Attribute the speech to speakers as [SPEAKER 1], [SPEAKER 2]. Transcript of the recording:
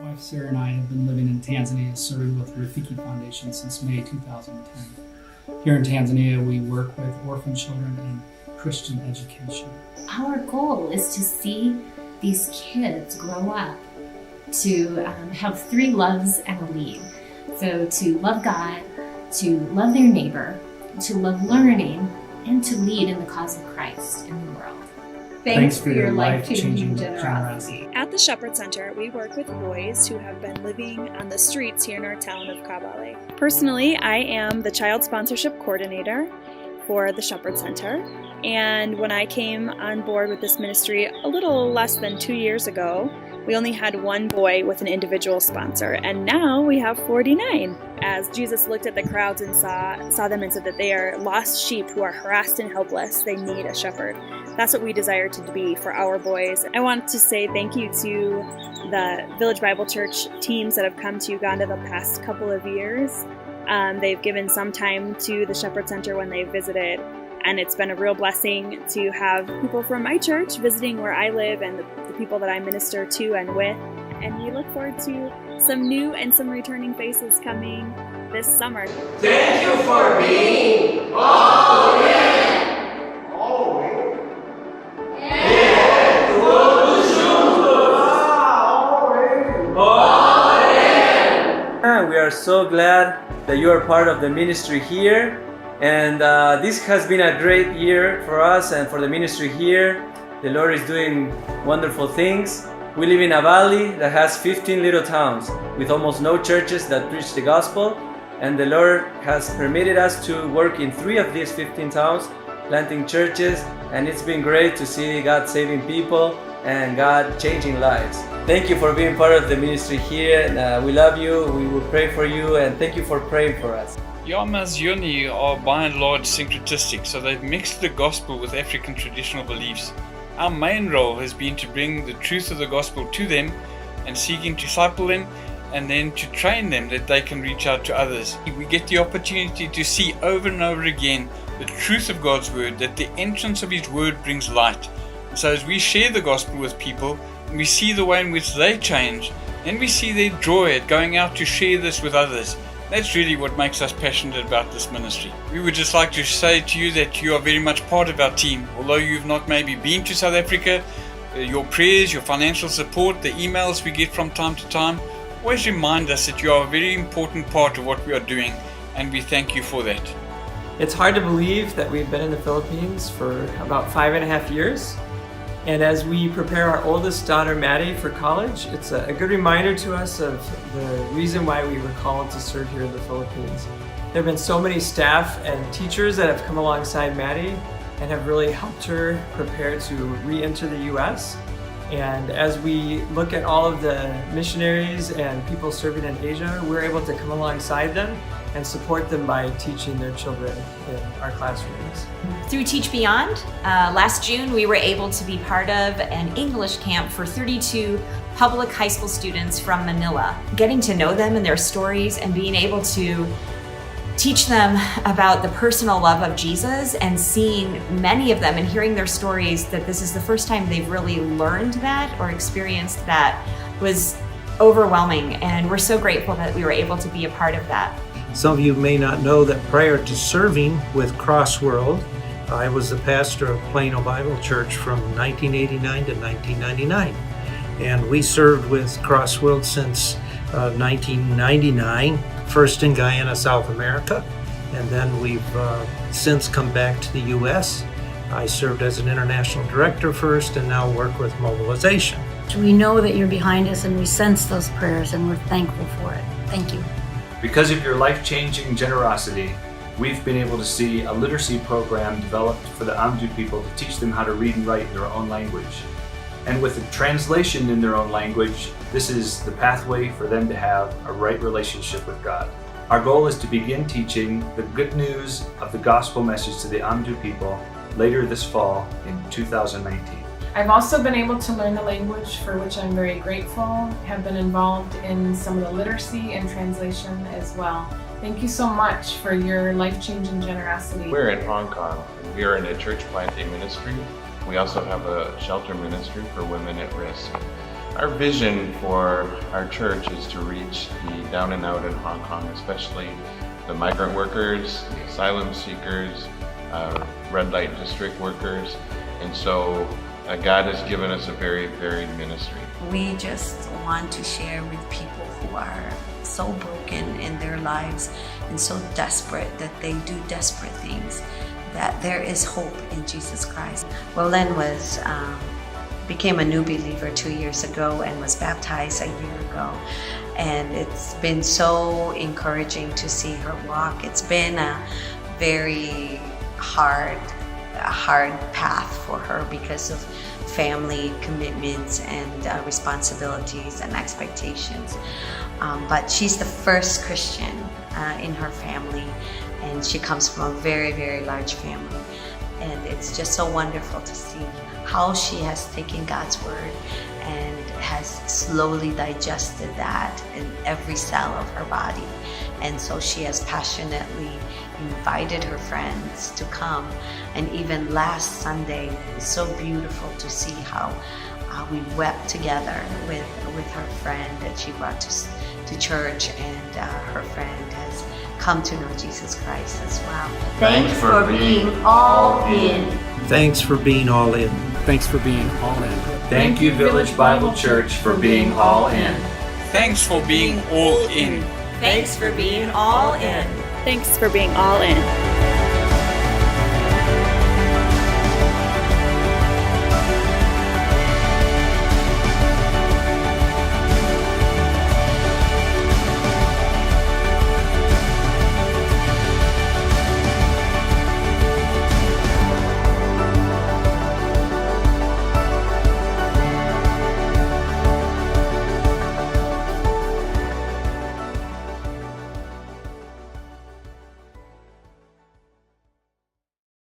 [SPEAKER 1] My wife Sara and I have been living in Tanzania serving with the Rafiki Foundation since May 2010. Here in Tanzania, we work with orphan children and Christian education.
[SPEAKER 2] Our goal is to see these kids grow up to have three loves and a lead. So to love God, to love their neighbor, to love learning, and to lead in the cause of Christ in the world. Thanks for your life-changing generosity.
[SPEAKER 3] At the Shepherd Center, we work with boys who have been living on the streets here in our town of Kabale. Personally, I am the Child Sponsorship Coordinator for the Shepherd Center. And when I came on board with this ministry a little less than 2 years ago, we only had one boy with an individual sponsor, and now we have 49. As Jesus looked at the crowds and saw them and said that they are lost sheep who are harassed and helpless, they need a shepherd. That's what we desire to be for our boys. I want to say thank you to the Village Bible Church teams that have come to Uganda the past couple of years. They've given some time to the Shepherd Center when they've visited, and it's been a real blessing to have people from my church visiting where I live and the people that I minister to and with. And we look forward to some new and some returning faces coming this summer.
[SPEAKER 4] Thank you for being all in. Always. And
[SPEAKER 5] we are so glad that you are part of the ministry here. And this has been a great year for us and for the ministry here. The Lord is doing wonderful things. We live in a valley that has 15 little towns with almost no churches that preach the gospel. And the Lord has permitted us to work in 3 of these 15 towns, planting churches. And it's been great to see God saving people and God changing lives. Thank you for being part of the ministry here. We love you, we will pray for you, and thank you for praying for us.
[SPEAKER 6] Yamazuni are by and large syncretistic, so they've mixed the gospel with African traditional beliefs. Our main role has been to bring the truth of the gospel to them and seeking to disciple them and then to train them that they can reach out to others. We get the opportunity to see over and over again the truth of God's word, that the entrance of his word brings light. And so as we share the gospel with people, and we see the way in which they change, and we see their joy at going out to share this with others. That's really what makes us passionate about this ministry. We would just like to say to you that you are very much part of our team. Although you've not maybe been to South Africa, your prayers, your financial support, the emails we get from time to time, always remind us that you are a very important part of what we are doing, and we thank you for that.
[SPEAKER 7] It's hard to believe that we've been in the Philippines for about 5.5 years. And as we prepare our oldest daughter, Maddie, for college, it's a good reminder to us of the reason why we were called to serve here in the Philippines. There have been so many staff and teachers that have come alongside Maddie and have really helped her prepare to re-enter the U.S. And as we look at all of the missionaries and people serving in Asia, we're able to come alongside them and support them by teaching their children in our classrooms.
[SPEAKER 8] Through Teach Beyond, last June we were able to be part of an English camp for 32 public high school students from Manila. Getting to know them and their stories and being able to teach them about the personal love of Jesus and seeing many of them and hearing their stories that this is the first time they've really learned that or experienced that was overwhelming, and we're so grateful that we were able to be a part of that.
[SPEAKER 9] Some of you may not know that prior to serving with Crossworld, I was the pastor of Plano Bible Church from 1989 to 1999. And we served with Crossworld since 1999, first in Guyana, South America. And then we've since come back to the U.S. I served as an international director first and now work with mobilization.
[SPEAKER 10] We know that you're behind us and we sense those prayers and we're thankful for it. Thank you.
[SPEAKER 11] Because of your life-changing generosity, we've been able to see a literacy program developed for the Amdu people to teach them how to read and write in their own language. And with the translation in their own language, this is the pathway for them to have a right relationship with God. Our goal is to begin teaching the good news of the gospel message to the Amdu people later this fall in 2019.
[SPEAKER 12] I've also been able to learn the language, for which I'm very grateful. Have been involved in some of the literacy and translation as well. Thank you so much for your life-changing generosity.
[SPEAKER 13] We're in Hong Kong, and we are in a church planting ministry. We also have a shelter ministry for women at risk. Our vision for our church is to reach the down and out in Hong Kong, especially the migrant workers, the asylum seekers, red light district workers, and so God has given us a very varied ministry.
[SPEAKER 14] We just want to share with people who are so broken in their lives and so desperate that they do desperate things, that there is hope in Jesus Christ. Well, Len became a new believer 2 years ago and was baptized a year ago. And it's been so encouraging to see her walk. It's been a very hard path for her because of family commitments and responsibilities and expectations. But she's the first Christian in her family, and she comes from a very, very large family. And it's just so wonderful to see how she has taken God's word and has slowly digested that in every cell of her body. And so she has passionately invited her friends to come. And even last Sunday, it was so beautiful to see how we wept together with her friend that she brought to church, and her friend has come to know Jesus Christ as well.
[SPEAKER 4] Thanks for being all in.
[SPEAKER 9] Thanks for being all in.
[SPEAKER 1] Thanks for being all in.
[SPEAKER 11] Thank you, Village Bible Church, for being all in.
[SPEAKER 6] Thanks for being all in.
[SPEAKER 8] Thanks for being all in.
[SPEAKER 3] Thanks for being all in.